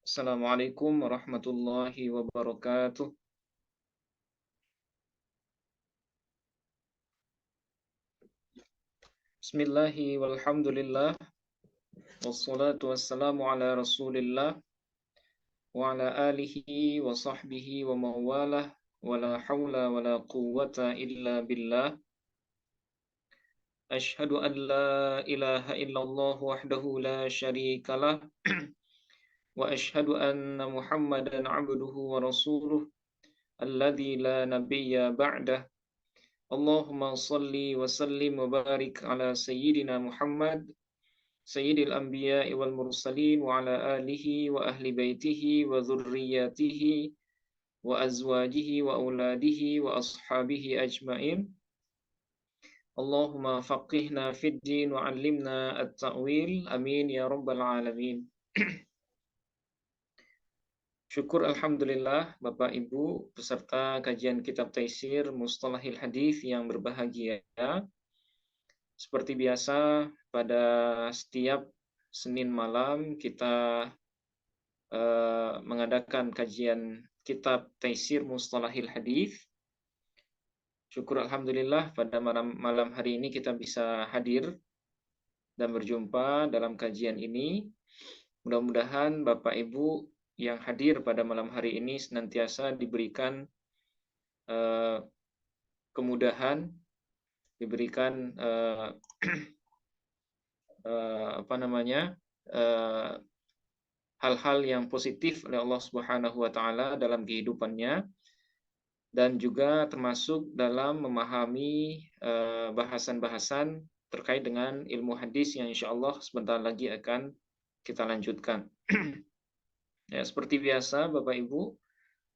Assalamualaikum warahmatullahi wabarakatuh. Bismillahi walhamdulillah. Wassalatu wassalamu ala rasulillah. Wa ala alihi wa sahbihi wa mawalah. Wa la hawla wa la quwwata illa billah. Ashhadu an la ilaha illallah wahdahu la syarikalah. Wa ashhadu anna muhammadan abduhu wa rasuluh. Alladhi la nabiyya ba'dah. Allahumma salli wa sallim wa barik ala sayyidina Muhammad sayyidil anbiya'i wal mursalin wa ala alihi wa ahli baitihi wa dhurriyyatihi wa azwajihi wa auladihi wa ashabihi ajmain. Allahumma faqihna fid din wa 'allimna at-ta'wil. Amin ya rabbal alamin. Syukur alhamdulillah Bapak Ibu peserta kajian kitab Taisir Mustalahil Hadis yang berbahagia. Seperti biasa pada setiap Senin malam kita mengadakan kajian kitab Taisir Mustalahil Hadis. Syukur alhamdulillah pada malam hari ini kita bisa hadir dan berjumpa dalam kajian ini. Mudah-mudahan Bapak Ibu yang hadir pada malam hari ini senantiasa diberikan kemudahan, diberikan hal-hal yang positif oleh Allah Subhanahu wa taala dalam kehidupannya, dan juga termasuk dalam memahami bahasan-bahasan terkait dengan ilmu hadis yang insya Allah sebentar lagi akan kita lanjutkan. Ya, seperti biasa Bapak Ibu,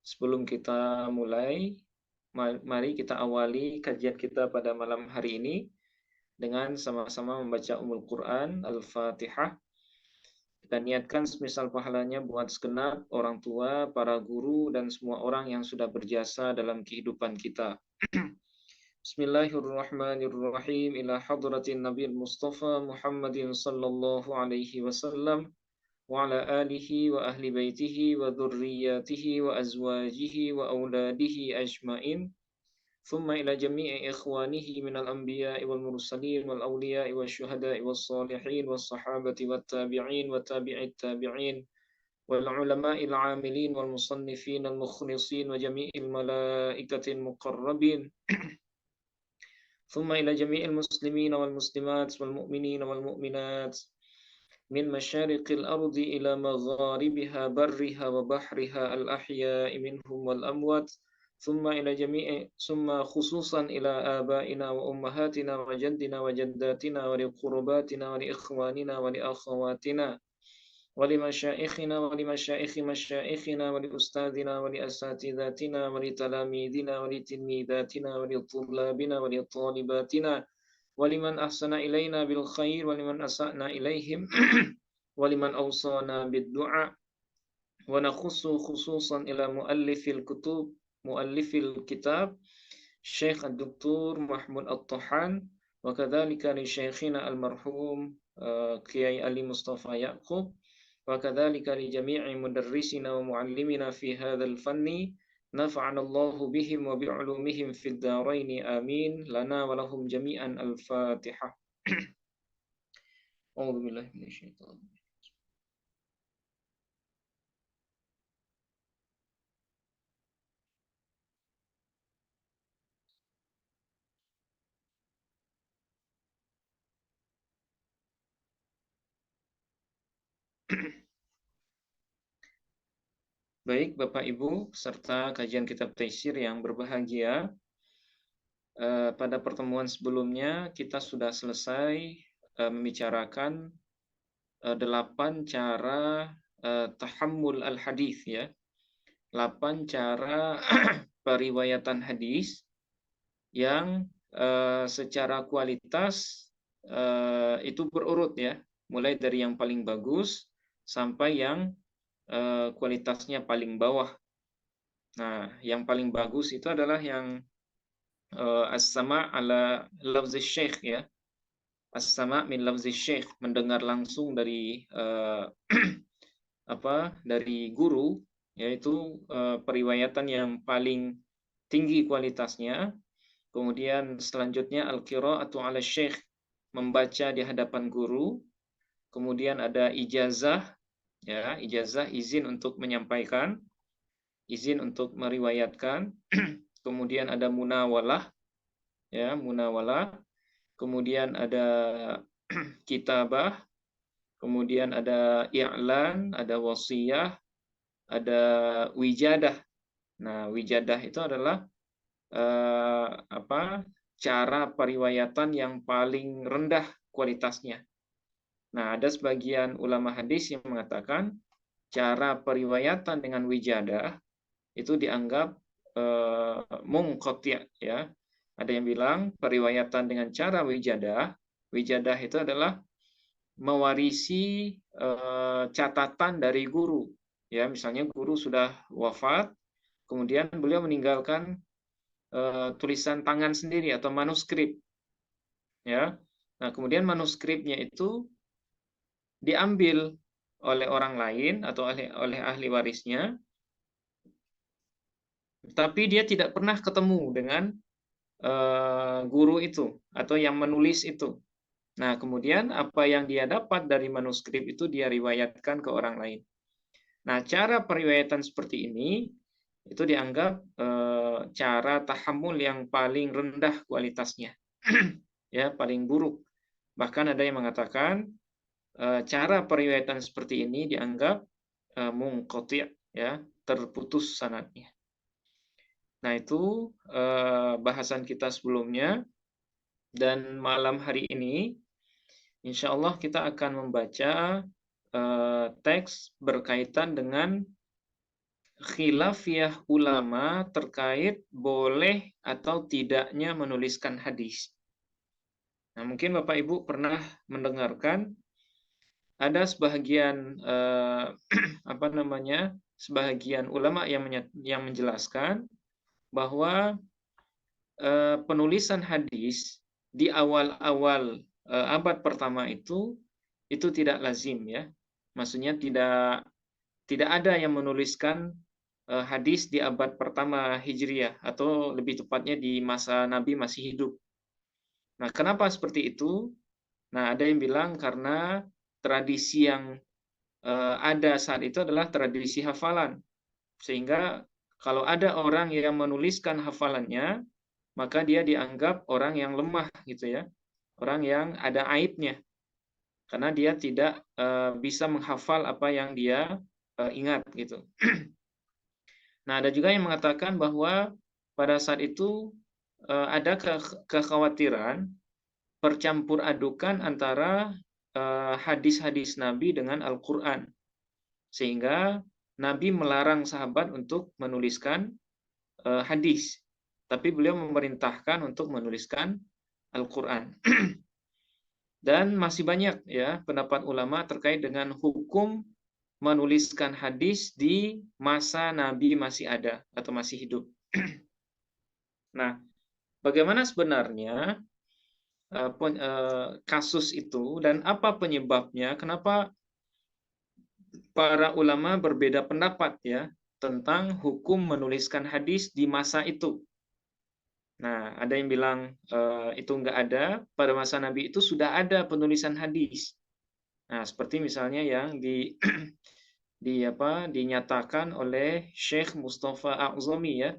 sebelum kita mulai, mari kita awali kajian kita pada malam hari ini dengan sama-sama membaca Ummul Quran Al-Fatihah. Kita niatkan semisal pahalanya buat segenap orang tua, para guru, dan semua orang yang sudah berjasa dalam kehidupan kita. Bismillahirrahmanirrahim. Ila hadratin Nabi Mustafa Muhammadin sallallahu alaihi wasallam wa ala alihi wa ahli baitihi wa dhurriyyatihi wa azwajihi wa auladihi ajmain. ثم إلى جميع إخوانه من الأنبياء والمرسلين والأولياء والشهداء والصالحين والصحابة والتابعين وتابع التابعين والعلماء العاملين والمصنفين المخلصين وجميع الملائكة المقربين. ثم إلى جميع المسلمين والمسلمات والمؤمنين والمؤمنات من مشارق الأرض إلى مغاربها برها وبحرها الأحياء منهم والأموات. ثم خصوصا إلى آبائنا وأمهاتنا وجدنا وجداتنا ولقرباتنا ولإخواننا ولأخواتنا ولمشائخنا ولمشائخ مشائخنا ولأستاذنا ولأساتذتنا ولتلاميذنا ولتلميذاتنا ولطلابنا ولطالباتنا ولمن أحسن إلينا بالخير ولمن أسأنا إليهم ولمن أوصانا بالدعاء. ونخص خصوصا إلى مؤلف الكتاب الشيخ الدكتور محمود الطحان، وكذلك لشيخنا المرحوم كياي علي مصطفى يعقوب، وكذلك لجميع مدرسنا ومعلمنا في هذا الفن، نفعنا الله بهم وبعلومهم في الدارين آمين. لنا ولهم جميعا الفاتحة. أعوذ بالله من الشيطان. Baik Bapak Ibu serta kajian kitab Taisir yang berbahagia, pada pertemuan sebelumnya kita sudah selesai membicarakan 8 cara tahammul al-hadis, ya. 8 cara periwayatan hadis yang secara kualitas itu berurut, ya, mulai dari yang paling bagus sampai yang kualitasnya paling bawah. Nah, yang paling bagus itu adalah yang as-sama' ala lafz syekh, ya. as-sama' min lafzi syekh, mendengar langsung dari dari guru, yaitu periwayatan yang paling tinggi kualitasnya. Kemudian selanjutnya al-qira'atu 'ala syekh, membaca di hadapan guru. Kemudian ada ijazah, ya, ijazah izin untuk menyampaikan, izin untuk meriwayatkan. Kemudian ada munawalah, ya, munawalah. Kemudian ada kitabah, kemudian ada i'lan, ada wasiyah, ada wijadah. Nah, wijadah itu adalah cara periwayatan yang paling rendah kualitasnya. Nah, ada sebagian ulama hadis yang mengatakan cara periwayatan dengan wijadah itu dianggap munqati', ya. Ada yang bilang periwayatan dengan cara wijadah, wijadah itu adalah mewarisi catatan dari guru. Ya, misalnya guru sudah wafat, kemudian beliau meninggalkan tulisan tangan sendiri atau manuskrip, ya. Nah, kemudian manuskripnya itu diambil oleh orang lain atau oleh ahli warisnya, tapi dia tidak pernah ketemu dengan guru itu atau yang menulis itu. Nah, kemudian apa yang dia dapat dari manuskrip itu dia riwayatkan ke orang lain. Nah, cara periwayatan seperti ini itu dianggap cara tahammul yang paling rendah kualitasnya, ya, paling buruk. Bahkan ada yang mengatakan cara periwayatan seperti ini dianggap munqati', ya, terputus sanadnya. Nah, itu bahasan kita sebelumnya, dan malam hari ini insya Allah kita akan membaca teks berkaitan dengan khilafiyah ulama terkait boleh atau tidaknya menuliskan hadis. Nah, mungkin Bapak Ibu pernah mendengarkan ada sebagian sebagian ulama yang menjelaskan bahwa penulisan hadis di awal-awal abad pertama itu tidak lazim, ya. Maksudnya tidak ada yang menuliskan hadis di abad pertama Hijriah, atau lebih tepatnya di masa Nabi masih hidup. Nah, kenapa seperti itu? Nah, ada yang bilang karena tradisi yang ada saat itu adalah tradisi hafalan. Sehingga kalau ada orang yang menuliskan hafalannya, maka dia dianggap orang yang lemah, gitu ya. Orang yang ada aibnya. Karena dia tidak bisa menghafal apa yang dia ingat, gitu. Nah, ada juga yang mengatakan bahwa pada saat itu ada kekhawatiran percampur adukan antara hadis-hadis Nabi dengan Al-Quran. Sehingga Nabi melarang sahabat untuk menuliskan hadis. Tapi beliau memerintahkan untuk menuliskan Al-Quran. Dan masih banyak, ya, pendapat ulama terkait dengan hukum menuliskan hadis di masa Nabi masih ada atau masih hidup. Nah, bagaimana sebenarnya kasus itu dan apa penyebabnya? Kenapa para ulama berbeda pendapat, ya, tentang hukum menuliskan hadis di masa itu? Nah, ada yang bilang itu nggak ada. Pada masa Nabi itu sudah ada penulisan hadis. Nah, seperti misalnya yang dinyatakan oleh Syekh Mustafa A'zami, ya,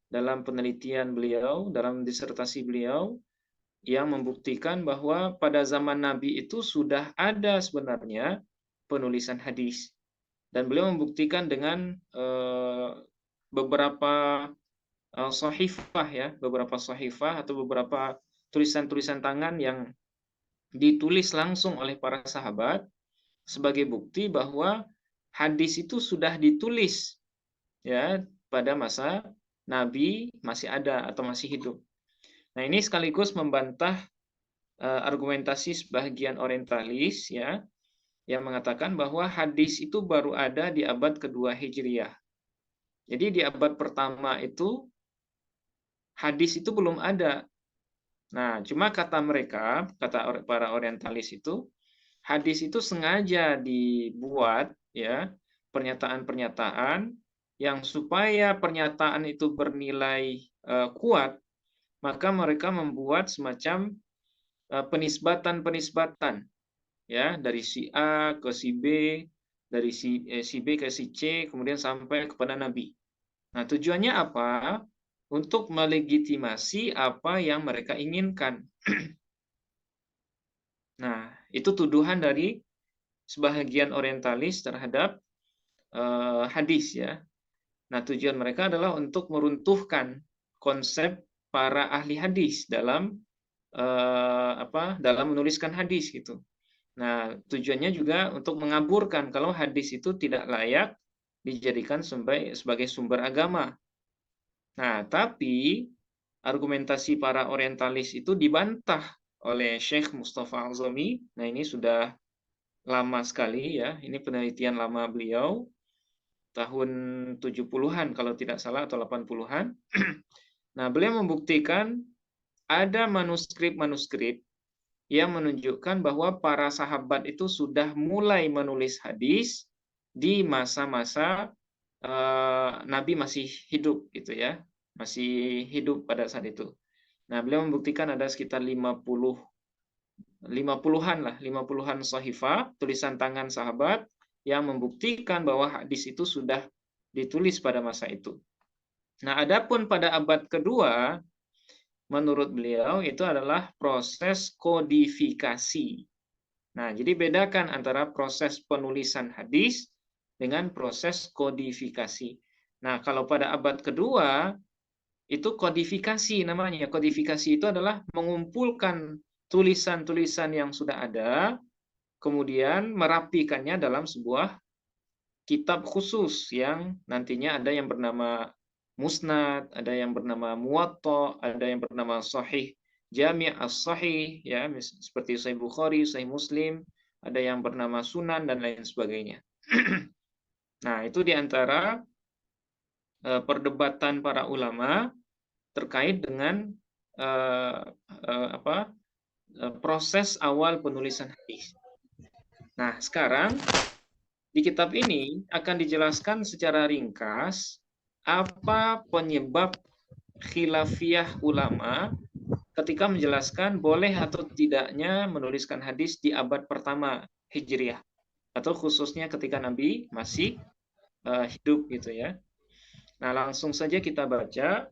dalam penelitian beliau, dalam disertasi beliau, yang membuktikan bahwa pada zaman Nabi itu sudah ada sebenarnya penulisan hadis. Dan beliau membuktikan dengan beberapa sahifah, ya, beberapa sahifah atau beberapa tulisan-tulisan tangan yang ditulis langsung oleh para sahabat sebagai bukti bahwa hadis itu sudah ditulis, ya, pada masa Nabi masih ada atau masih hidup. Nah, ini sekaligus membantah argumentasi sebagian orientalis, ya, yang mengatakan bahwa hadis itu baru ada di abad kedua Hijriah. Jadi di abad pertama itu hadis itu belum ada. Nah, cuma kata mereka, kata para orientalis itu, hadis itu sengaja dibuat ya, pernyataan-pernyataan yang supaya pernyataan itu bernilai kuat, maka mereka membuat semacam penisbatan-penisbatan ya, dari si A ke si B, dari si B ke si C, kemudian sampai kepada Nabi. Nah, tujuannya apa? Untuk melegitimasi apa yang mereka inginkan. Nah, itu tuduhan dari sebahagian orientalis terhadap hadis ya. Nah, tujuan mereka adalah untuk meruntuhkan konsep para ahli hadis dalam dalam menuliskan hadis gitu. Nah, tujuannya juga untuk mengaburkan kalau hadis itu tidak layak dijadikan sebagai sumber agama. Nah, tapi argumentasi para orientalis itu dibantah oleh Syekh Mustafa Al-Azami. Nah, ini sudah lama sekali ya. Ini penelitian lama beliau tahun 70-an kalau tidak salah atau 80-an. Nah, beliau membuktikan ada manuskrip-manuskrip yang menunjukkan bahwa para sahabat itu sudah mulai menulis hadis di masa-masa Nabi masih hidup gitu ya. Masih hidup pada saat itu. Nah, beliau membuktikan ada sekitar 50-an lah, 50-an sahifah, tulisan tangan sahabat yang membuktikan bahwa hadis itu sudah ditulis pada masa itu. Nah, adapun pada abad kedua, menurut beliau itu adalah proses kodifikasi. Nah, jadi bedakan antara proses penulisan hadis dengan proses kodifikasi. Nah, kalau pada abad kedua, itu kodifikasi namanya. Kodifikasi itu adalah mengumpulkan tulisan-tulisan yang sudah ada, kemudian merapikannya dalam sebuah kitab khusus yang nantinya ada yang bernama Musnad, ada yang bernama Muwatta, ada yang bernama Sahih Jami' as-Sahih ya, seperti Sahih Bukhari, Sahih Muslim, ada yang bernama Sunan dan lain sebagainya. Nah, itu diantara perdebatan para ulama terkait dengan proses awal penulisan hadis. Nah, sekarang di kitab ini akan dijelaskan secara ringkas apa penyebab khilafiyah ulama ketika menjelaskan boleh atau tidaknya menuliskan hadis di abad pertama Hijriah atau khususnya ketika Nabi masih hidup gitu ya. Nah, langsung saja kita baca.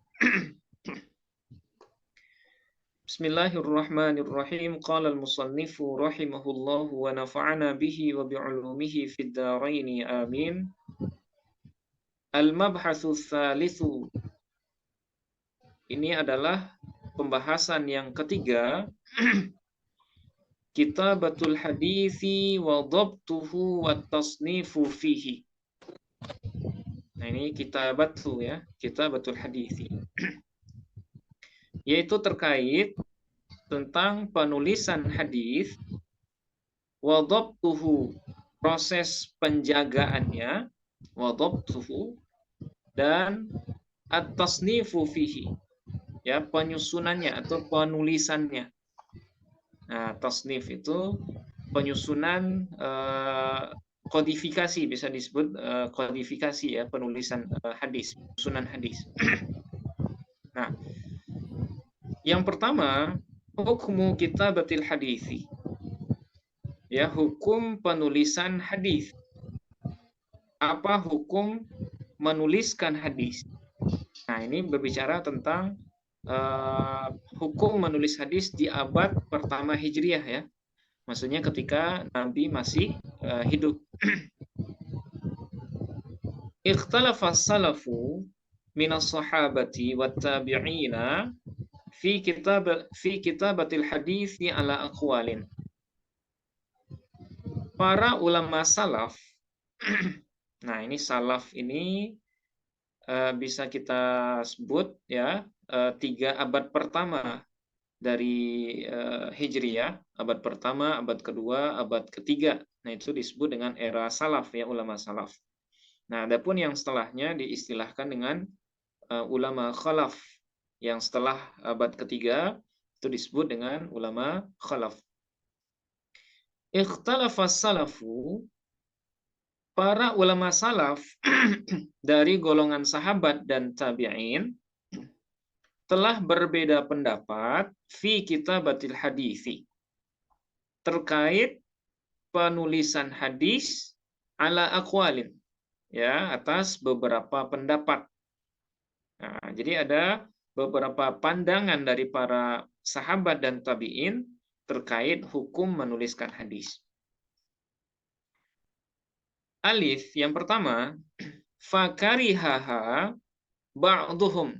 Bismillahirrahmanirrahim. Qala al-musannifu rahimahullahu wa nafa'ana bihi wa bi'ulumihi fid dharaini amin. Al-mabhatsu tsalitsu. Ini adalah pembahasan yang ketiga. Kitabatul hadithi wa dhabtuhu wa tasnifu fihi. Nah, ini kitabatu ya, kitabatul hadithi. Yaitu terkait tentang penulisan hadis, wa dhabtuhu, proses penjagaannya, wa dhabtuhu, dan at-tasnifu fihi, ya, penyusunannya atau penulisannya. Nah, tasnif itu penyusunan kodifikasi, bisa disebut kodifikasi ya, penulisan hadis, penyusunan hadis. Nah, yang pertama, hukmu kitabatil hadisi. Ya, hukum penulisan hadis. Apa hukum menuliskan hadis? Nah, ini berbicara tentang hukum menulis hadis di abad pertama Hijriah ya. Maksudnya ketika Nabi masih hidup. Ikhtalafa salafu minas sahabati wat tabi'ina fi kitabatil hadisi ala aqwalin. Para ulama salaf. Nah, ini salaf ini bisa kita sebut ya 3 abad pertama dari Hijriah, abad pertama, abad kedua, abad ketiga. Nah, itu disebut dengan era salaf ya, ulama salaf. Nah, adapun yang setelahnya diistilahkan dengan ulama khalaf. Yang setelah abad ketiga Itu disebut dengan ulama khalaf. Ikhtalafas salafu, para ulama salaf dari golongan sahabat dan tabi'in telah berbeda pendapat fi kitabatil hadithi, terkait penulisan hadis ala aqwalin, ya, atas beberapa pendapat. Nah, jadi ada beberapa pandangan dari para sahabat dan tabi'in terkait hukum menuliskan hadis. Alif, yang pertama, fakarihaha ba'duhum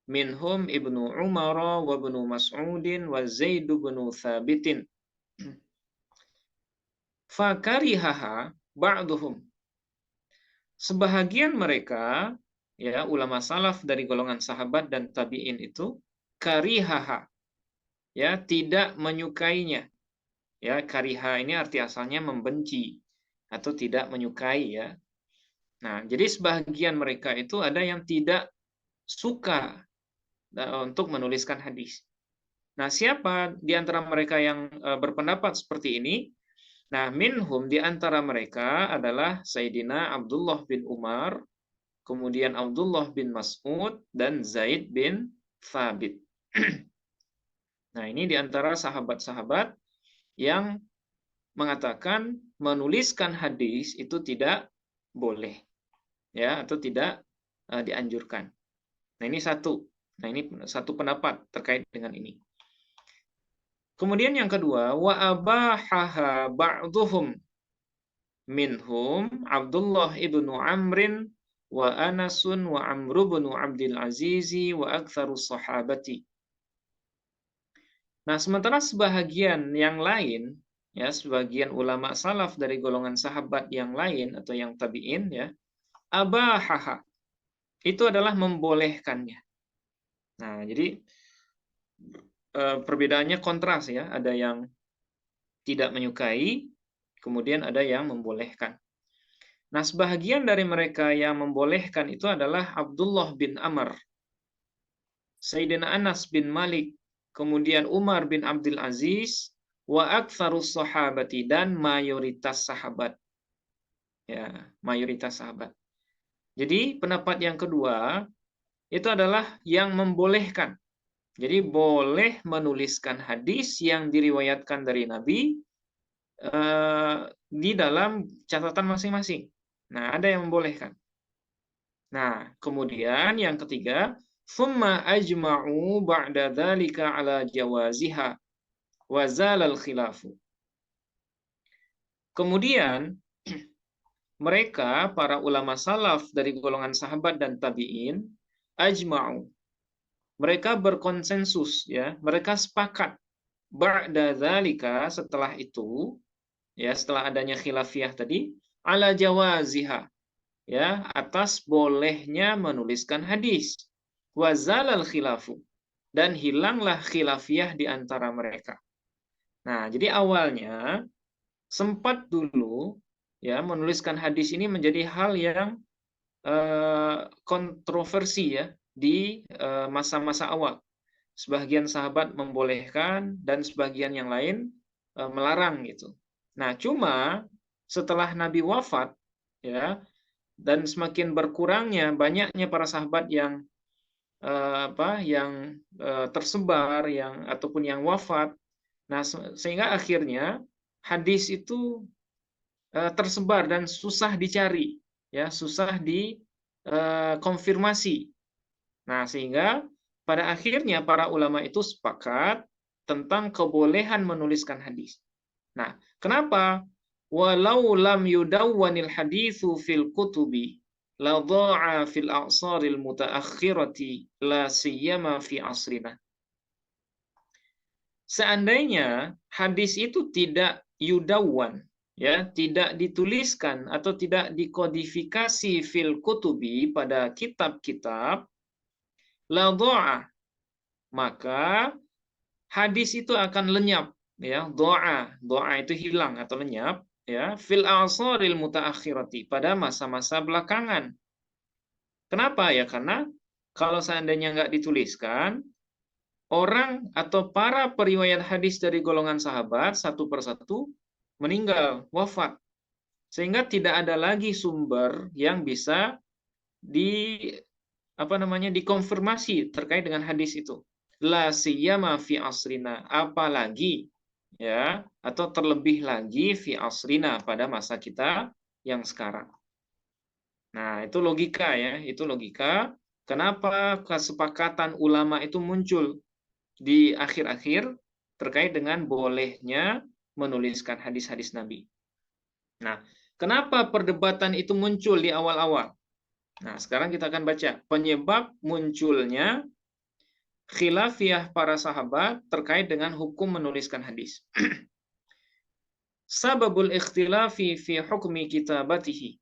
minhum Ibnu Umar wa Ibnu Mas'udin wa Zaid bin Thabitin. Fakarihaha ba'duhum. Sebahagian mereka, ya, ulama salaf dari golongan sahabat dan tabi'in itu karihaha, ya, tidak menyukainya. Ya, kariha ini arti asalnya membenci atau tidak menyukai, ya. Nah, jadi sebagian mereka itu ada yang tidak suka untuk menuliskan hadis. Nah, siapa di antara mereka yang berpendapat seperti ini? Nah, minhum, di antara mereka adalah Sayyidina Abdullah bin Umar, kemudian Abdullah bin Mas'ud, dan Zaid bin Thabit. Nah, ini di antara sahabat-sahabat yang mengatakan menuliskan hadis itu tidak boleh, ya, atau tidak dianjurkan. Nah, ini satu. Nah, ini satu pendapat terkait dengan ini. Kemudian yang kedua, wa abahaha ba'duhum minhum Abdullah ibnu Amrin wa Anasun wa Amru bin Abdul Azizi wa aktsarus sahabati. Nah, sementara sebahagian yang lain, ya, sebagian ulama salaf dari golongan sahabat yang lain atau yang tabi'in, ya, abahaha, itu adalah membolehkannya. Nah, jadi perbedaannya kontras, ya, ada yang tidak menyukai, kemudian ada yang membolehkan. Nah, sebahagian dari mereka yang membolehkan itu adalah Abdullah bin Amr, Sayyidina Anas bin Malik, kemudian Umar bin Abdul Aziz, wa aktsarus sahabati, dan mayoritas sahabat. Ya, mayoritas sahabat. Jadi pendapat yang kedua itu adalah yang membolehkan. Jadi boleh menuliskan hadis yang diriwayatkan dari Nabi di dalam catatan masing-masing. Nah, ada yang membolehkan. Nah, kemudian yang ketiga, thumma ajma'u ba'da dzalika ala jawaziha wa zalal khilafu. Kemudian mereka, para ulama salaf dari golongan sahabat dan tabi'in, ajma'u, mereka berkonsensus, ya, mereka sepakat ba'da dzalika, setelah itu, ya, setelah adanya khilafiyah tadi, ala jawaziha, ya, atas bolehnya menuliskan hadis, wa zalal khilafu, dan hilanglah khilafiyah di antara mereka. Nah, jadi awalnya sempat dulu, ya, menuliskan hadis ini menjadi hal yang kontroversi, ya, di masa-masa awal. Sebagian sahabat membolehkan dan sebagian yang lain melarang gitu. Nah, cuma setelah Nabi wafat, ya, dan semakin berkurangnya banyaknya para sahabat yang tersebar, yang ataupun yang wafat. Nah, sehingga akhirnya hadis itu tersebar dan susah dicari, ya, susah dikonfirmasi. Nah, sehingga pada akhirnya para ulama itu sepakat tentang kebolehan menuliskan hadis. Nah, kenapa? Walau lam yudawwanil haditsu fil kutubi la dha'a fil a'saril mutaakhirati la siyama fi asrina. Seandainya hadis itu tidak yudawwan, ya, tidak dituliskan atau tidak dikodifikasi fil kutubi pada kitab-kitab, la dha'a, maka hadis itu akan lenyap, ya, doa itu hilang atau lenyap, ya, fil a'saril mutaakhirati, pada masa-masa belakangan. Kenapa? Ya karena kalau seandainya nggak dituliskan, orang atau para periwayat hadis dari golongan sahabat satu persatu meninggal, wafat. Sehingga tidak ada lagi sumber yang bisa dikonfirmasi terkait dengan hadis itu. La siyama fi asrina, apalagi ya, atau terlebih lagi fi asrina, pada masa kita yang sekarang. Nah, itu logika ya, itu logika. Kenapa kesepakatan ulama itu muncul di akhir-akhir terkait dengan bolehnya menuliskan hadis-hadis Nabi. Nah, kenapa perdebatan itu muncul di awal-awal? Nah, sekarang kita akan baca penyebab munculnya khilafiyah para sahabat terkait dengan hukum menuliskan hadis. Sababul ikhtilafi fi hukmi kitabatihi.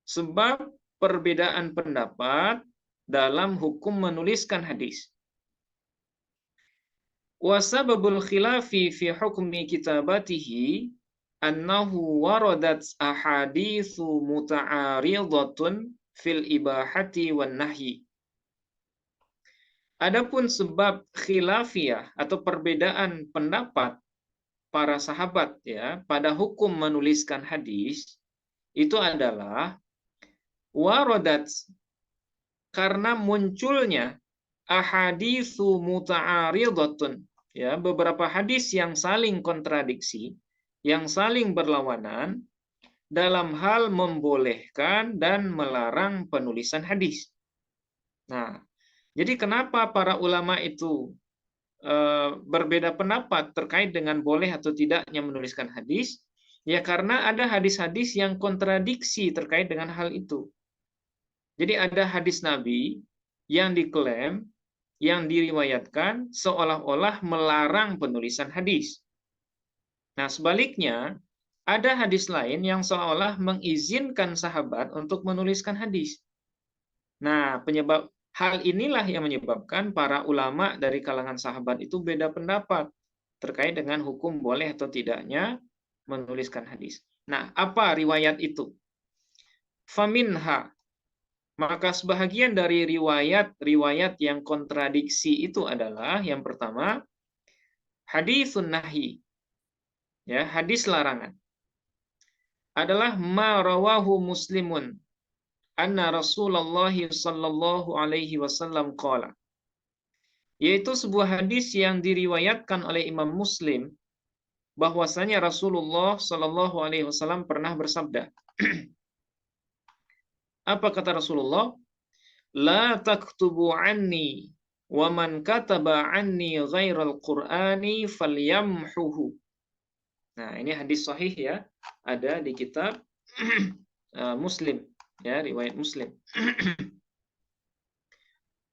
Sebab perbedaan pendapat dalam hukum menuliskan hadis. Wasababul khilafi fi hukmi kitabatihi annahu waradat ahaditsu muta'aridatun fil ibahati wan nahyi. Adapun sebab khilafiyah atau perbedaan pendapat para sahabat ya pada hukum menuliskan hadis itu adalah waradat, karena munculnya ahaditsu muta'aridatun, ya, beberapa hadis yang saling kontradiksi, yang saling berlawanan dalam hal membolehkan dan melarang penulisan hadis. Nah, jadi kenapa para ulama itu berbeda pendapat terkait dengan boleh atau tidaknya menuliskan hadis? Ya karena ada hadis-hadis yang kontradiksi terkait dengan hal itu. Jadi ada hadis Nabi yang diklaim, yang diriwayatkan seolah-olah melarang penulisan hadis. Nah, sebaliknya, ada hadis lain yang seolah-olah mengizinkan sahabat untuk menuliskan hadis. Nah, hal inilah yang menyebabkan para ulama dari kalangan sahabat itu beda pendapat terkait dengan hukum boleh atau tidaknya menuliskan hadis. Nah, apa riwayat itu? Faminha, maka sebahagian dari riwayat-riwayat yang kontradiksi itu adalah yang pertama, hadisun nahi, ya, hadis larangan. Adalah ma rawahu Muslimun anna Rasulullah sallallahu alaihi wasallam qala. Yaitu sebuah hadis yang diriwayatkan oleh Imam Muslim bahwasanya Rasulullah sallallahu alaihi wasallam pernah bersabda. Apa kata Rasulullah? La taktubu anni wa man kataba anni ghairal qur'ani falyamhuhu. Nah, ini hadis sahih ya, ada di kitab Muslim, ya, riwayat Muslim.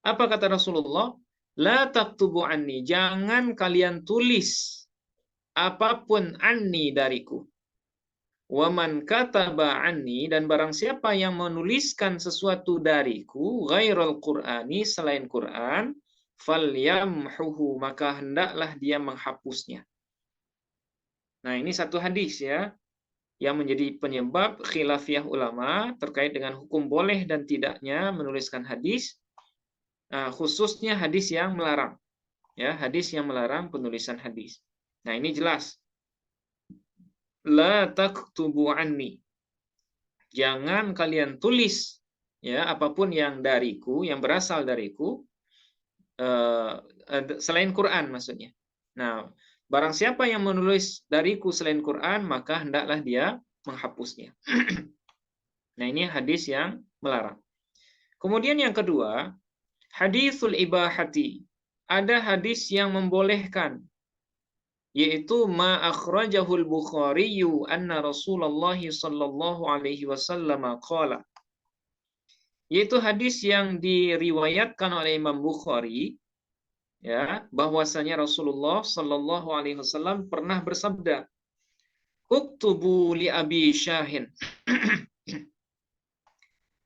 Apa kata Rasulullah? La taktubu anni, jangan kalian tulis apapun anni dariku. Wa man kataba anni, dan barang siapa yang menuliskan sesuatu dariku ghairal qur'ani, selain Quran, falyamhuhu, maka hendaklah dia menghapusnya. Nah, ini satu hadis ya yang menjadi penyebab khilafiyah ulama terkait dengan hukum boleh dan tidaknya menuliskan hadis, khususnya hadis yang melarang, ya, hadis yang melarang penulisan hadis. Nah, ini jelas. La taktubu anni, jangan kalian tulis ya apapun yang dariku, yang berasal dariku, selain Quran maksudnya. Nah, barang siapa yang menulis dariku selain Quran, maka hendaklah dia menghapusnya. Nah, ini hadis yang melarang. Kemudian yang kedua, hadisul ibahati. Ada hadis yang membolehkan, yaitu ma akhrajahul Bukhari anna Rasulullah sallallahu alaihi wasallam qala. Yaitu hadis yang diriwayatkan oleh Imam Bukhari, ya, bahwasanya Rasulullah sallallahu alaihi wasallam pernah bersabda, "Uktubu li Abi Syahin."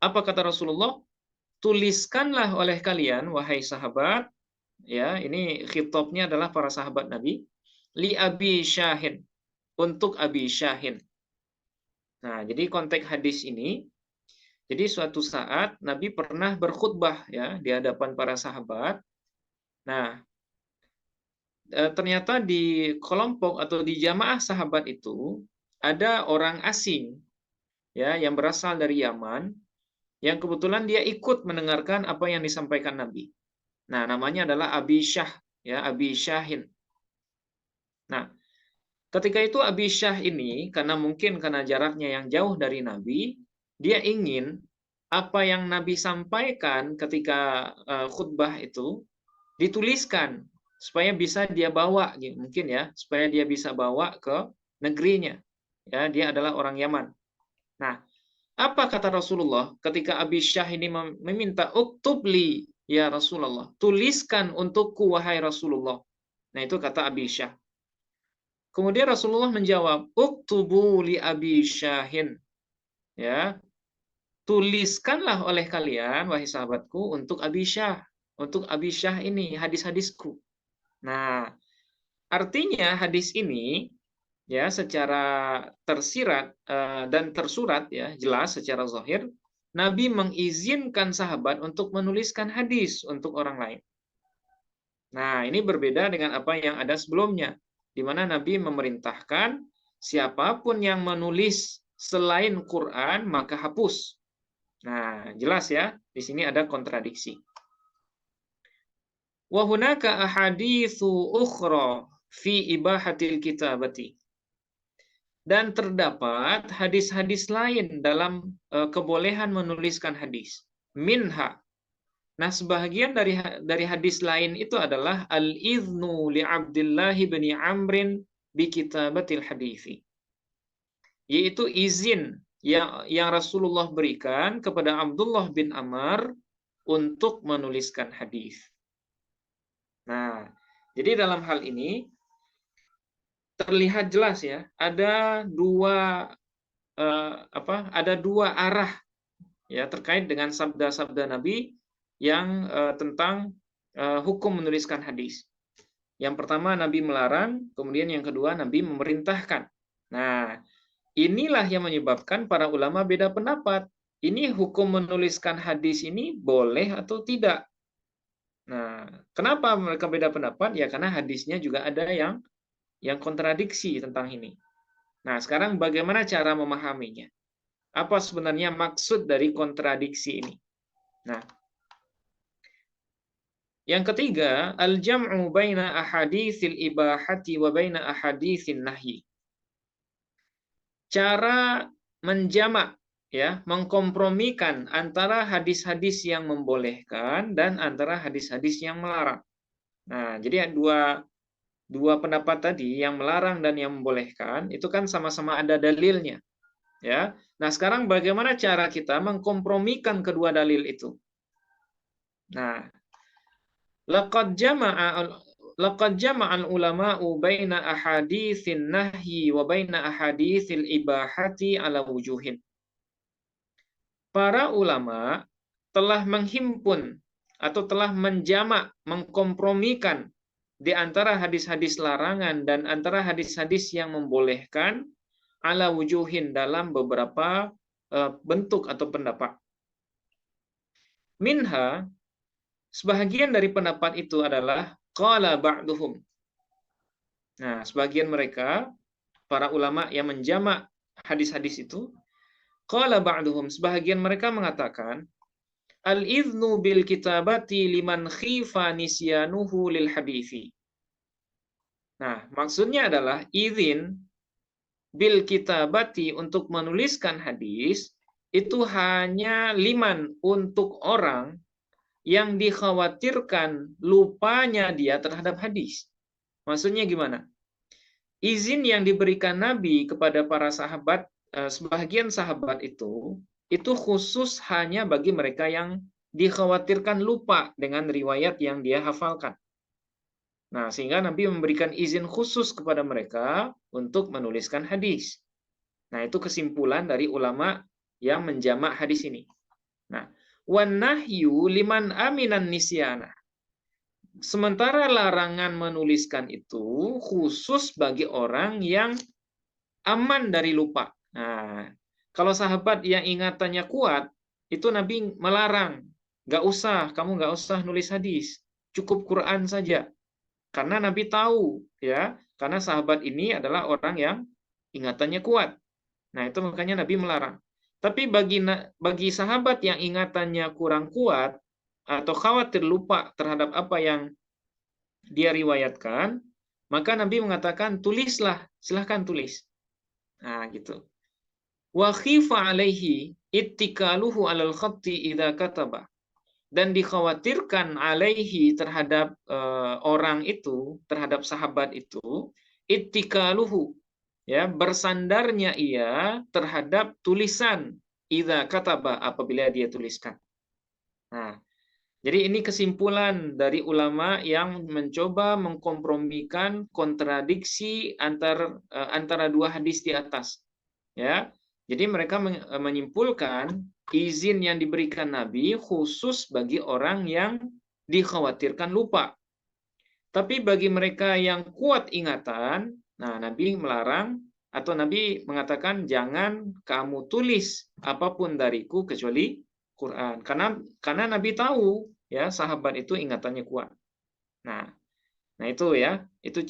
Apa kata Rasulullah? Tuliskanlah oleh kalian wahai sahabat, ya, ini khitabnya adalah para sahabat Nabi, li Abi Syahin, untuk Abi Syahin. Nah, jadi konteks hadis ini, jadi suatu saat Nabi pernah berkhutbah ya di hadapan para sahabat. Nah, ternyata di kelompok atau di jamaah sahabat itu ada orang asing ya yang berasal dari Yaman yang kebetulan dia ikut mendengarkan apa yang disampaikan Nabi. Nah, namanya adalah Abi Syah ya, Abi Syahin. Nah, ketika itu Abi Syah ini karena jaraknya yang jauh dari Nabi, dia ingin apa yang Nabi sampaikan ketika khutbah itu dituliskan supaya bisa dia bawa gitu, mungkin ya, supaya dia bisa bawa ke negerinya. Ya, dia adalah orang Yaman. Nah, apa kata Rasulullah ketika Abi Syah ini meminta uktubli ya Rasulullah, tuliskan untukku wahai Rasulullah. Nah, itu kata Abi Syah. Kemudian Rasulullah menjawab, uktubu li Abi Syahin. Ya, tuliskanlah oleh kalian wahai sahabatku untuk Abi Syah, untuk Abi Syah ini hadis-hadisku. Nah, artinya hadis ini ya secara tersirat dan tersurat ya jelas secara zahir Nabi mengizinkan sahabat untuk menuliskan hadis untuk orang lain. Nah, ini berbeda dengan apa yang ada sebelumnya, di mana Nabi memerintahkan siapapun yang menulis selain Quran maka hapus. Nah, jelas ya, di sini ada kontradiksi. Wa hunaka ahaditsu ukhra fi ibahatil kitabati. Dan terdapat hadis-hadis lain dalam kebolehan menuliskan hadis. Minha. Nah, sebahagian dari hadis lain itu adalah al-idhnu li Abdullah bin Amrin bi kitabatil hadisi. Yaitu izin yang Rasulullah berikan kepada Abdullah bin Amr untuk menuliskan hadis. Nah, jadi dalam hal ini terlihat jelas ya, ada dua arah ya terkait dengan sabda-sabda Nabi yang tentang hukum menuliskan hadis. Yang pertama Nabi melarang, kemudian yang kedua Nabi memerintahkan. Nah, inilah yang menyebabkan para ulama beda pendapat. Ini hukum menuliskan hadis ini boleh atau tidak? Nah, kenapa mereka beda pendapat? Ya karena hadisnya juga ada yang kontradiksi tentang ini. Nah, sekarang bagaimana cara memahaminya? Apa sebenarnya maksud dari kontradiksi ini? Nah, yang ketiga, al-jam'u baina ahaditsil ibahati wa baina ahaditsin nahyi. Cara menjamak ya, mengkompromikan antara hadis-hadis yang membolehkan dan antara hadis-hadis yang melarang. Nah, jadi dua pendapat tadi yang melarang dan yang membolehkan itu kan sama-sama ada dalilnya, ya. Nah, sekarang bagaimana cara kita mengkompromikan kedua dalil itu? Nah, laqad jama'al ulama'u baina ahaditsin nahyi wa baina ahaditsil ibahati ala wujuhin. Para ulama telah menghimpun atau telah menjamak, mengkompromikan di antara hadis-hadis larangan dan antara hadis-hadis yang membolehkan ala wujuhin dalam beberapa bentuk atau pendapat. Minha, sebahagian dari pendapat itu adalah qala ba'duhum. Nah, sebagian mereka, para ulama yang menjamak hadis-hadis itu, qala ba'duhum, sebahagian mereka mengatakan, al-idhnu bil kitabati liman khifa nisyanuhu lil hadithi. Nah, maksudnya adalah izin bil kitabati untuk menuliskan hadis itu hanya liman untuk orang yang dikhawatirkan lupanya dia terhadap hadis. Maksudnya gimana? Izin yang diberikan Nabi kepada para sahabat, sebagian sahabat itu khusus hanya bagi mereka yang dikhawatirkan lupa dengan riwayat yang dia hafalkan. Nah, sehingga Nabi memberikan izin khusus kepada mereka untuk menuliskan hadis. Nah, itu kesimpulan dari ulama yang menjamak hadis ini. Nah, wan nahyu liman aminan nisyana. Sementara larangan menuliskan itu khusus bagi orang yang aman dari lupa. Nah, kalau sahabat yang ingatannya kuat, itu Nabi melarang. Kamu nggak usah nulis hadis. Cukup Quran saja. Karena Nabi tahu, ya, karena sahabat ini adalah orang yang ingatannya kuat. Nah, itu makanya Nabi melarang. Tapi bagi sahabat yang ingatannya kurang kuat atau khawatir lupa terhadap apa yang dia riwayatkan, maka Nabi mengatakan, tulislah, silahkan tulis. Nah, gitu. Wa khifa alaihi ittikaluhu alal khatti idza kataba. Dan dikhawatirkan alaihi terhadap orang itu, terhadap sahabat itu, ittikaluhu, ya, bersandarnya ia terhadap tulisan idza kataba, apabila dia tuliskan. Nah, jadi ini kesimpulan dari ulama yang mencoba mengkompromikan kontradiksi antara dua hadis di atas. Ya, jadi mereka menyimpulkan izin yang diberikan Nabi khusus bagi orang yang dikhawatirkan lupa. Tapi bagi mereka yang kuat ingatan, nah Nabi melarang atau Nabi mengatakan jangan kamu tulis apapun dariku kecuali Quran. Karena Nabi tahu ya sahabat itu ingatannya kuat. Nah, itu ya, itu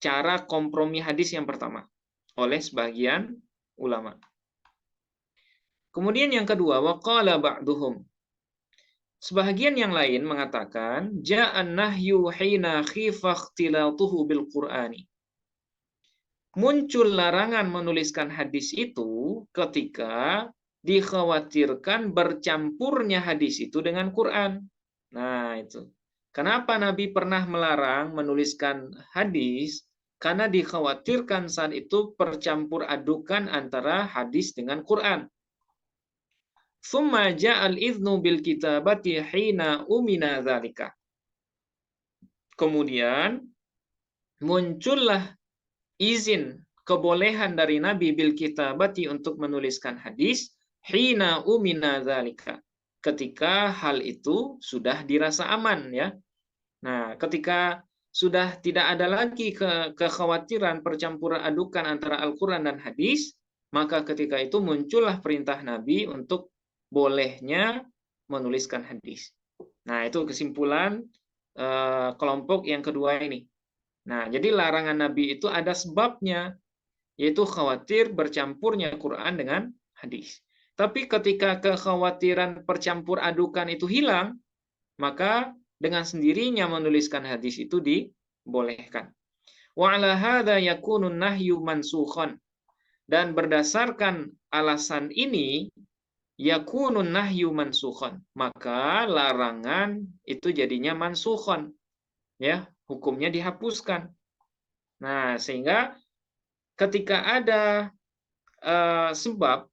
cara kompromi hadis yang pertama oleh sebagian ulama. Kemudian yang kedua, waqala ba'duhum. Sebahagian yang lain mengatakan, ja'an nahyu hina khifa ikhtilatuhu bil Qur'ani. Muncul larangan menuliskan hadis itu ketika dikhawatirkan bercampurnya hadis itu dengan Quran. Nah, itu. Kenapa Nabi pernah melarang menuliskan hadis? Karena dikhawatirkan saat itu percampur adukan antara hadis dengan Quran. Tsumma ja'al idnu bil kitabati hina umina dzalika. Kemudian muncullah izin kebolehan dari Nabi bil kitabati untuk menuliskan hadis hina umina dzalika. Ketika hal itu sudah dirasa aman ya. Nah, ketika sudah tidak ada lagi kekhawatiran percampuran adukan antara Al-Quran dan hadis, maka ketika itu muncullah perintah Nabi untuk bolehnya menuliskan hadis. Nah, itu kesimpulan kelompok yang kedua ini. Nah, jadi larangan Nabi itu ada sebabnya, yaitu khawatir bercampurnya Quran dengan hadis. Tapi ketika kekhawatiran percampur adukan itu hilang, maka dengan sendirinya menuliskan hadis itu dibolehkan. Wa ala hadza yakunun nahyu mansukhan. Dan berdasarkan alasan ini, yakunun nahyu mansukhan. Maka larangan itu jadinya mansukhan. Ya, hukumnya dihapuskan. Nah, sehingga ketika ada sebab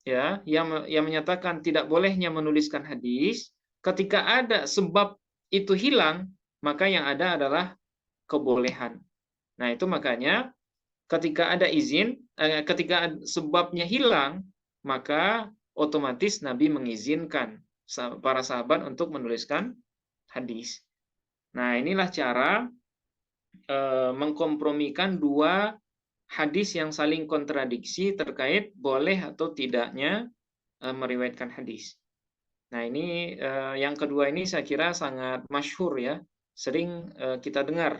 ya yang menyatakan tidak bolehnya menuliskan hadis, ketika ada sebab itu hilang, maka yang ada adalah kebolehan. Nah, itu makanya ketika ada izin, ketika sebabnya hilang, maka otomatis Nabi mengizinkan para sahabat untuk menuliskan hadis. Nah, inilah cara mengkompromikan dua hadis yang saling kontradiksi terkait boleh atau tidaknya meriwayatkan hadis. Nah, ini yang kedua ini saya kira sangat masyhur ya, sering kita dengar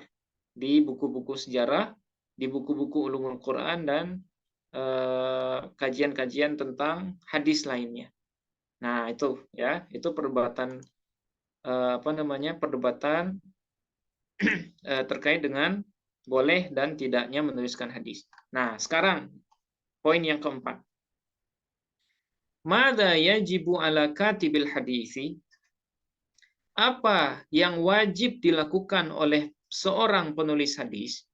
di buku-buku sejarah, di buku-buku ulumul Quran dan kajian-kajian tentang hadis lainnya. Nah, itu ya, itu perdebatan perdebatan terkait dengan boleh dan tidaknya menuliskan hadis. Nah, sekarang poin yang keempat. Mada yajibu ala katibil hadisi? Apa yang wajib dilakukan oleh seorang penulis hadis?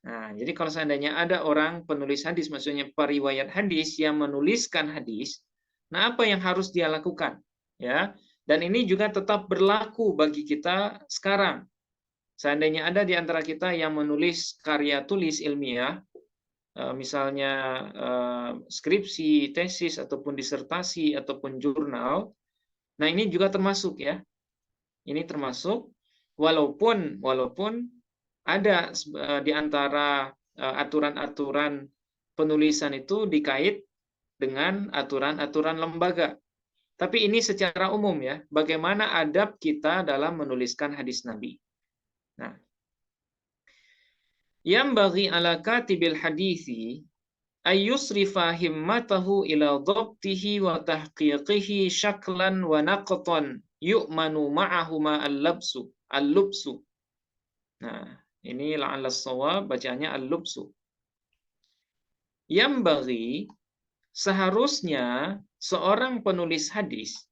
Nah, jadi kalau seandainya ada orang penulis hadis, maksudnya periwayat hadis yang menuliskan hadis, nah apa yang harus dia lakukan? Ya, dan ini juga tetap berlaku bagi kita sekarang. Seandainya ada di antara kita yang menulis karya tulis ilmiah, misalnya skripsi, tesis, ataupun disertasi, ataupun jurnal, nah ini juga termasuk ya. Ini termasuk, walaupun ada di antara aturan-aturan penulisan itu dikait dengan aturan-aturan lembaga. Tapi ini secara umum ya, bagaimana adab kita dalam menuliskan hadis Nabi. Nah, yang bagi ala katibil hadisi ayyusrifa himmatahu ila dhabtihi wa tahqiqihi syaklan wa naqtan yu'manu ma'ahuma al-lubsu. Nah, ini la'alla shawab bacanya al-lubsu. Yang bagi seharusnya seorang penulis hadis,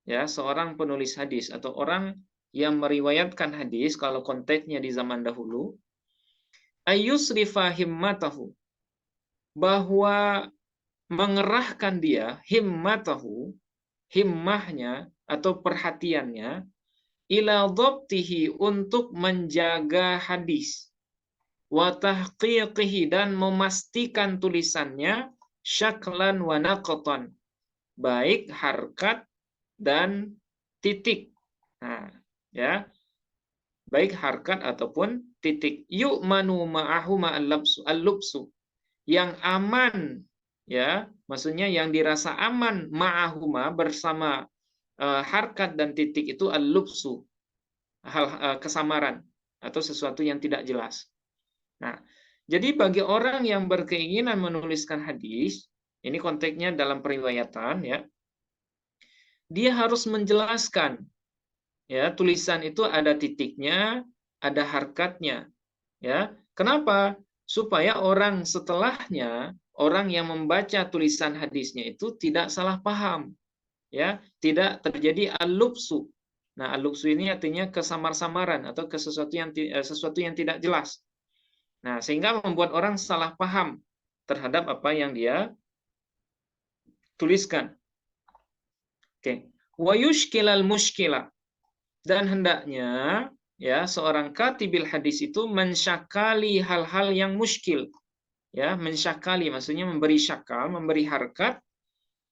ya, seorang penulis hadis atau orang yang meriwayatkan hadis kalau konteksnya di zaman dahulu, ayyusrifa himmatahu, bahwa mengerahkan dia himmatahu, himmahnya atau perhatiannya, ila dhabtihi, untuk menjaga hadis, wa tahqiqihi, dan memastikan tulisannya, syaklan wa naqtan, baik harkat dan titik. Nah, ya, baik harkat ataupun titik. Yu'manu ma'ahu al-lubsu, yang aman, ya, maksudnya yang dirasa aman, ma'ahuma, bersama harkat dan titik itu al-lubsu, kesamaran atau sesuatu yang tidak jelas. Nah, jadi bagi orang yang berkeinginan menuliskan hadis, ini konteksnya dalam periwayatan, ya, dia harus menjelaskan, ya, tulisan itu ada titiknya, ada harkatnya, ya. Kenapa? Supaya orang setelahnya, orang yang membaca tulisan hadisnya itu tidak salah paham, ya, tidak terjadi al-lubsu. Nah, al-lubsu ini artinya kesamar-samaran atau sesuatu yang tidak jelas. Nah, sehingga membuat orang salah paham terhadap apa yang dia tuliskan. Oke. Wa yushkilal mushkila, dan hendaknya, ya, seorang katibil hadis itu mensyakali hal-hal yang muskil, ya, mensyakali maksudnya memberi syakal, memberi harkat,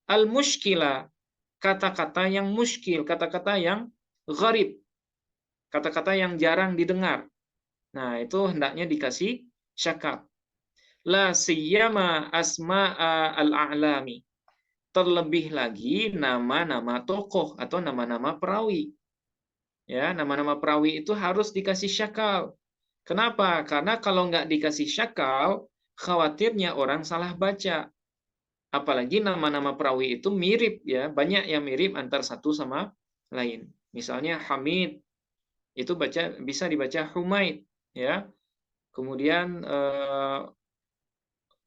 al muskila, kata-kata yang muskil, kata-kata yang gharib, kata-kata yang jarang didengar. Nah, itu hendaknya dikasih syakal. La siyama asma'a al-a'lami, terlebih lagi nama-nama tokoh atau nama-nama perawi. Ya, nama-nama perawi itu harus dikasih syakal. Kenapa? Karena kalau nggak dikasih syakal, khawatirnya orang salah baca. Apalagi nama-nama perawi itu mirip, ya, banyak yang mirip antar satu sama lain. Misalnya Hamid itu bisa dibaca Humaid, ya. Kemudian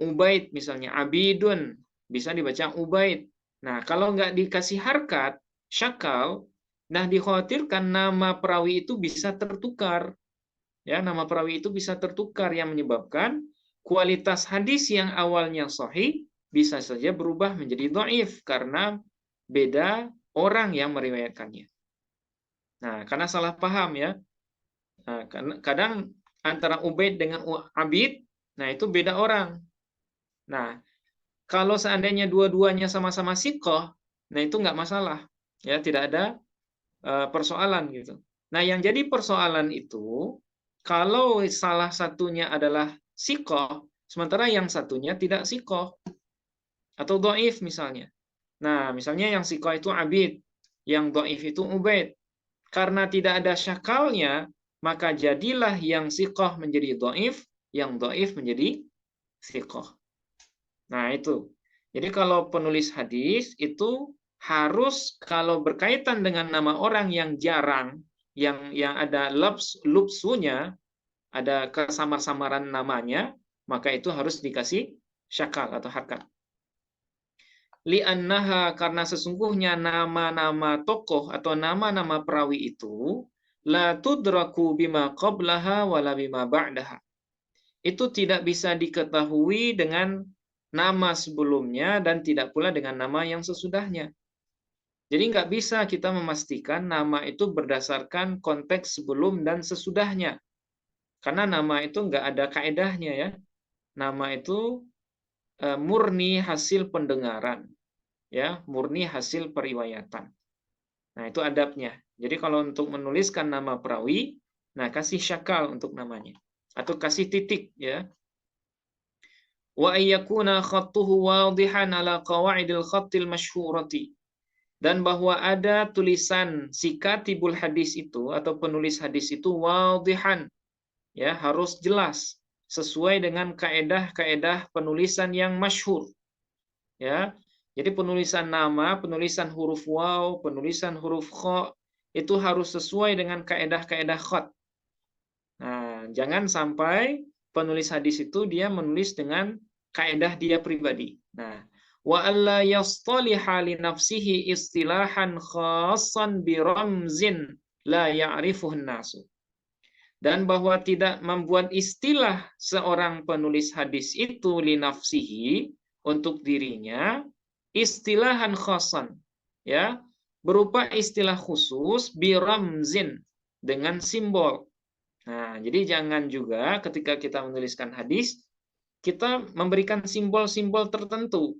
Ubaid misalnya, Abidun bisa dibaca Ubaid. Nah, kalau nggak dikasih harkat, syakal, nah dikhawatirkan nama perawi itu bisa tertukar. Ya, nama perawi itu bisa tertukar yang menyebabkan kualitas hadis yang awalnya sahih bisa saja berubah menjadi dhaif karena beda orang yang meriwayatkannya. Nah, karena salah paham, ya. Nah, kadang antara Ubaid dengan Abid, nah itu beda orang. Nah, kalau seandainya dua-duanya sama-sama siqah, nah itu nggak masalah, ya, tidak ada persoalan gitu. Nah, yang jadi persoalan itu kalau salah satunya adalah siqah, sementara yang satunya tidak siqah atau dhaif misalnya. Nah, misalnya yang siqah itu Abid, yang dhaif itu Ubaid. Karena tidak ada syakalnya, maka jadilah yang siqah menjadi dhaif, yang dhaif menjadi siqah. Nah, itu. Jadi kalau penulis hadis itu harus, kalau berkaitan dengan nama orang yang jarang, yang ada lubsunya, ada kesamar-samaran namanya, maka itu harus dikasih syakal atau harkat. Li'annaha, karena sesungguhnya nama-nama tokoh atau nama-nama perawi itu la tudraku bima qablaha wala bima ba'daha. Itu tidak bisa diketahui dengan nama sebelumnya dan tidak pula dengan nama yang sesudahnya. Jadi nggak bisa kita memastikan nama itu berdasarkan konteks sebelum dan sesudahnya. Karena nama itu nggak ada kaedahnya, ya. Nama itu murni hasil pendengaran, ya, murni hasil periwayatan. Nah, itu adabnya. Jadi kalau untuk menuliskan nama perawi, nah kasih syakal untuk namanya atau kasih titik, ya. Wa ayyakuna khattuhu wadihan ala qawaidil khattil masyhurati, dan bahwa ada tulisan si katibul hadis itu atau penulis hadis itu wadihan, ya, harus jelas sesuai dengan kaedah-kaedah penulisan yang masyhur, ya. Jadi penulisan nama, penulisan huruf waw, penulisan huruf kha itu harus sesuai dengan kaedah-kaedah khat. Nah, jangan sampai penulis hadis itu dia menulis dengan kaedah dia pribadi. Nah, wa alla yastaliha li nafsihi istilahan khassan bi ramzin la ya'rifuhu nasu. Dan bahwa tidak membuat istilah seorang penulis hadis itu li nafsihi untuk dirinya istilahan khassan, ya, berupa istilah khusus bi ramzin dengan simbol. Nah, jadi jangan juga ketika kita menuliskan hadis, kita memberikan simbol-simbol tertentu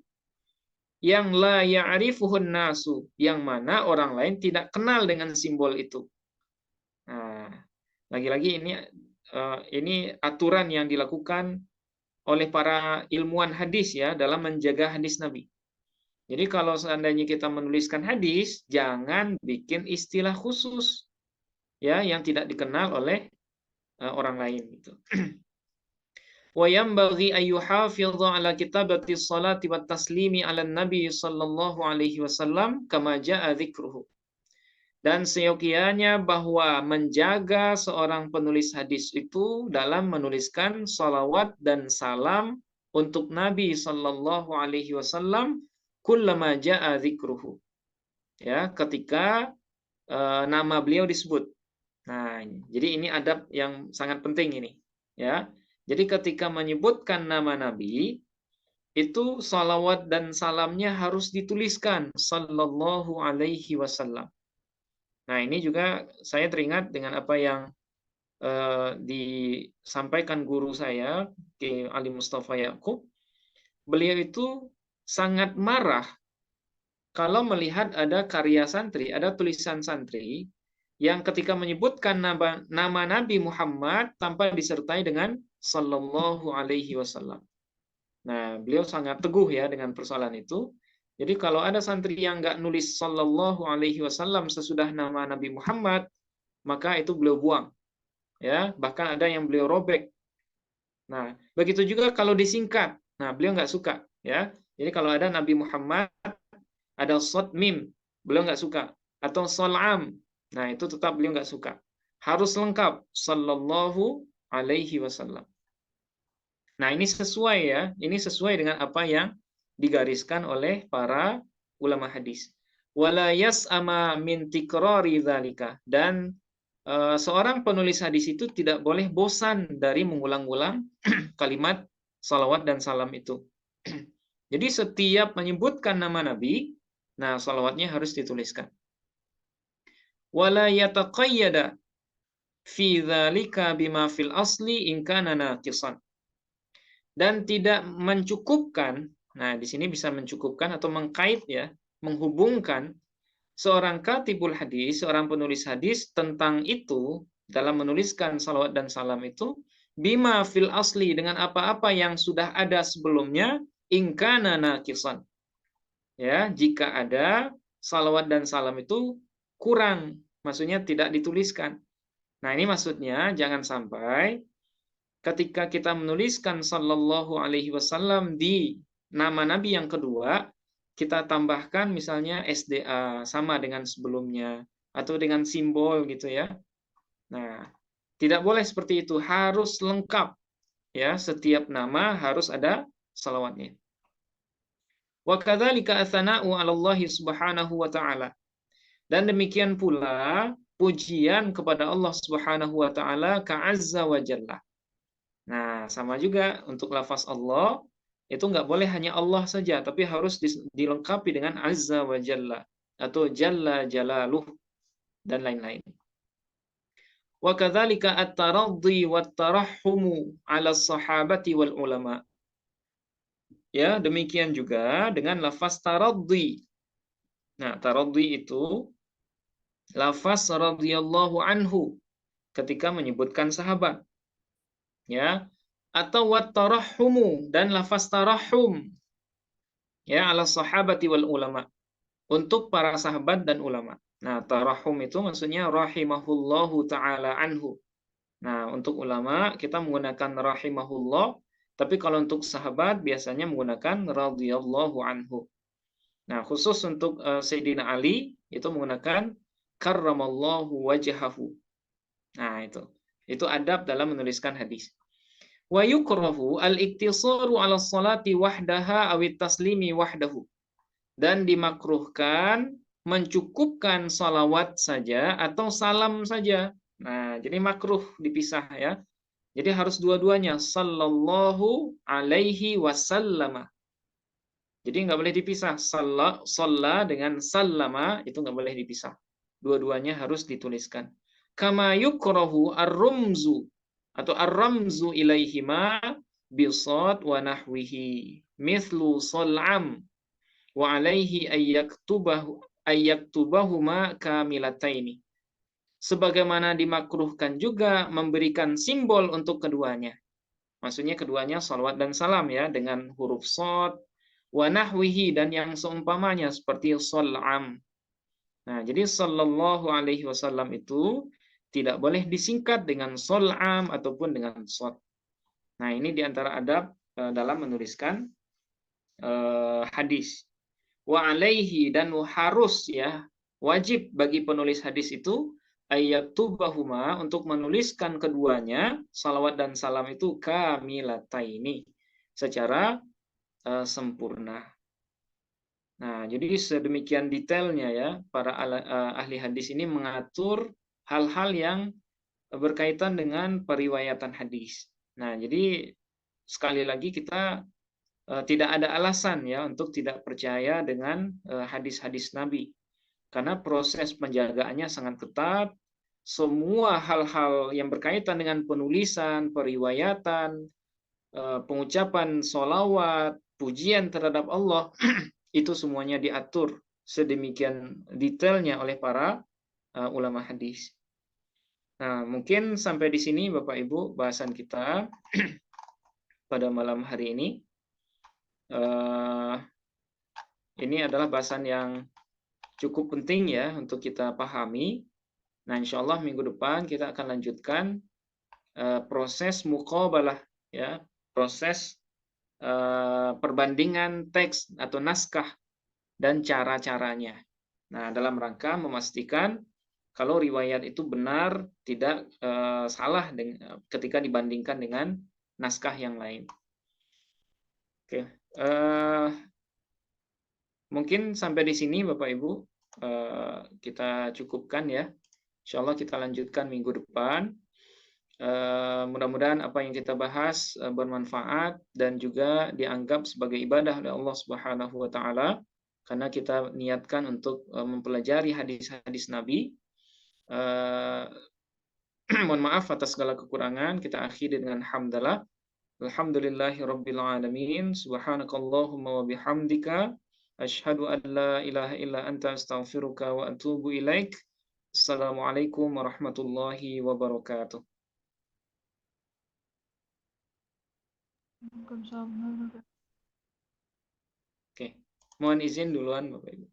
yang la ya'rifuhun nasu, yang mana orang lain tidak kenal dengan simbol itu. Nah, lagi-lagi ini aturan yang dilakukan oleh para ilmuwan hadis ya dalam menjaga hadis Nabi. Jadi kalau seandainya kita menuliskan hadis, jangan bikin istilah khusus ya yang tidak dikenal oleh orang lain gitu. Wa yanbaghi an yuhafidha ala kitabati sholati wat taslimi ala nabi sallallahu alaihi wasallam kama jaa dzikruhu. Dan seyogianya bahwa menjaga seorang penulis hadis itu dalam menuliskan salawat dan salam untuk Nabi sallallahu alaihi wasallam kullama jaa dzikruhu. Ya, ketika nama beliau disebut. Nah, jadi ini adab yang sangat penting ini, ya. Jadi ketika menyebutkan nama Nabi, itu salawat dan salamnya harus dituliskan sallallahu alaihi wasallam. Nah, ini juga saya teringat dengan apa yang disampaikan guru saya, Ki Ali Mustafa Yaqub. Beliau itu sangat marah kalau melihat ada karya santri, ada tulisan santri yang ketika menyebutkan nama Nabi Muhammad tanpa disertai dengan sallallahu alaihi wasallam. Nah, beliau sangat teguh ya dengan persoalan itu. Jadi kalau ada santri yang nggak nulis sallallahu alaihi wasallam sesudah nama Nabi Muhammad, maka itu beliau buang. Ya, bahkan ada yang beliau robek. Nah, begitu juga kalau disingkat. Nah, beliau nggak suka. Ya, jadi kalau ada Nabi Muhammad, ada shad mim, beliau nggak suka. Atau salam, nah itu tetap beliau nggak suka. Harus lengkap sallallahu alaihi wasallam. Nah, ini sesuai ya. Ini sesuai dengan apa yang digariskan oleh para ulama hadis. Wala yas'ama min tikrari dzalika, dan seorang penulis hadis itu tidak boleh bosan dari mengulang-ulang kalimat salawat dan salam itu. Jadi setiap menyebutkan nama Nabi, nah salawatnya harus dituliskan. Wala yataqayyada fi dzalika bima fil asli in kana naqisan. Dan tidak mencukupkan, nah di sini bisa mencukupkan atau mengkait ya, menghubungkan seorang katibul hadis, seorang penulis hadis tentang itu dalam menuliskan salawat dan salam itu bima fil asli dengan apa-apa yang sudah ada sebelumnya in kana naqisan. Ya, jika ada salawat dan salam itu kurang, maksudnya tidak dituliskan. Nah, ini maksudnya jangan sampai ketika kita menuliskan sallallahu alaihi wasallam di nama Nabi yang kedua, kita tambahkan misalnya SDA sama dengan sebelumnya atau dengan simbol gitu ya. Nah, tidak boleh seperti itu, harus lengkap ya, setiap nama harus ada salawatnya. Wa kadzalika atsana'u 'ala Allah Subhanahu wa ta'ala. Dan demikian pula pujian kepada Allah Subhanahu wa taala ka'azza wa jalla. Nah, sama juga untuk lafaz Allah, itu nggak boleh hanya Allah saja, tapi harus dilengkapi dengan Azza wa Jalla, atau Jalla Jalaluh, dan lain-lain. Wa kadzalika at-taraddi wat-tarahhumu 'ala sahabati wal ulama. Ya, demikian juga dengan lafaz taraddi. Nah, taraddi itu lafaz radhiyallahu anhu ketika menyebutkan sahabat. Ya, atau wat-tarahhumu dan lafaz tarahhum ya ala sahabati wal ulama. untuk para sahabat dan ulama. Nah, tarahum itu maksudnya rahimahullahu taala anhu. Nah, untuk ulama kita menggunakan rahimahullah, tapi kalau untuk sahabat biasanya menggunakan radhiyallahu anhu. Nah, khusus untuk Sayyidina Ali itu menggunakan karramallahu wajhahu. Nah, itu. Itu adab dalam menuliskan hadis. Wa yukrahu al-iktisaru 'ala sholati wahdaha awit taslimi wahdahu. Dan dimakruhkan mencukupkan salawat saja atau salam saja. Nah, jadi makruh dipisah ya. Jadi harus dua-duanya sallallahu alaihi wasallam. Jadi nggak boleh dipisah. Shalla dengan sallama itu nggak boleh dipisah. Dua-duanya harus dituliskan. Kama yukrahu ar-rumzu atau ar-ramzu ilaihima bisad wa nahwihi. Mithlu sal'am wa alaihi ayyaktubahuma kamilataini. Sebagaimana dimakruhkan juga memberikan simbol untuk keduanya. Maksudnya keduanya salawat dan salam ya dengan huruf shad wa nahwihi dan yang seumpamanya seperti sal'am. Nah, jadi sallallahu alaihi wasallam itu tidak boleh disingkat dengan sal'am ataupun dengan shad. Nah, ini diantara adab dalam menuliskan hadis. Wa alaihi dan harus ya wajib bagi penulis hadis itu ayaktubahuma untuk menuliskan keduanya salawat dan salam itu kamilataini secara sempurna. Nah, jadi sedemikian detailnya ya para ahli hadis ini mengatur hal-hal yang berkaitan dengan periwayatan hadis. Nah, jadi sekali lagi kita tidak ada alasan ya untuk tidak percaya dengan hadis-hadis Nabi. Karena proses penjagaannya sangat ketat. Semua hal-hal yang berkaitan dengan penulisan, periwayatan, pengucapan solawat, pujian terhadap Allah, itu semuanya diatur sedemikian detailnya oleh para ulama hadis. Nah, mungkin sampai di sini Bapak Ibu bahasan kita pada malam hari ini. Ini adalah bahasan yang cukup penting ya untuk kita pahami. Nah, insya Allah minggu depan kita akan lanjutkan proses muqabalah ya, proses perbandingan teks atau naskah dan cara-caranya. Nah, dalam rangka memastikan kalau riwayat itu benar, tidak salah ketika dibandingkan dengan naskah yang lain. Oke, mungkin sampai di sini Bapak Ibu kita cukupkan ya. Insya Allah kita lanjutkan minggu depan. Mudah-mudahan apa yang kita bahas bermanfaat dan juga dianggap sebagai ibadah oleh Allah Subhanahu wa taala karena kita niatkan untuk mempelajari hadis-hadis Nabi. Mohon maaf atas segala kekurangan. Kita akhiri dengan hamdalah. Alhamdulillahirabbil alamin. Subhanakallahumma wa bihamdika asyhadu an la ilaha illa anta astaghfiruka wa atubu ilaik. Assalamualaikum warahmatullahi wabarakatuh. Oke, mohon izin duluan Bapak Ibu.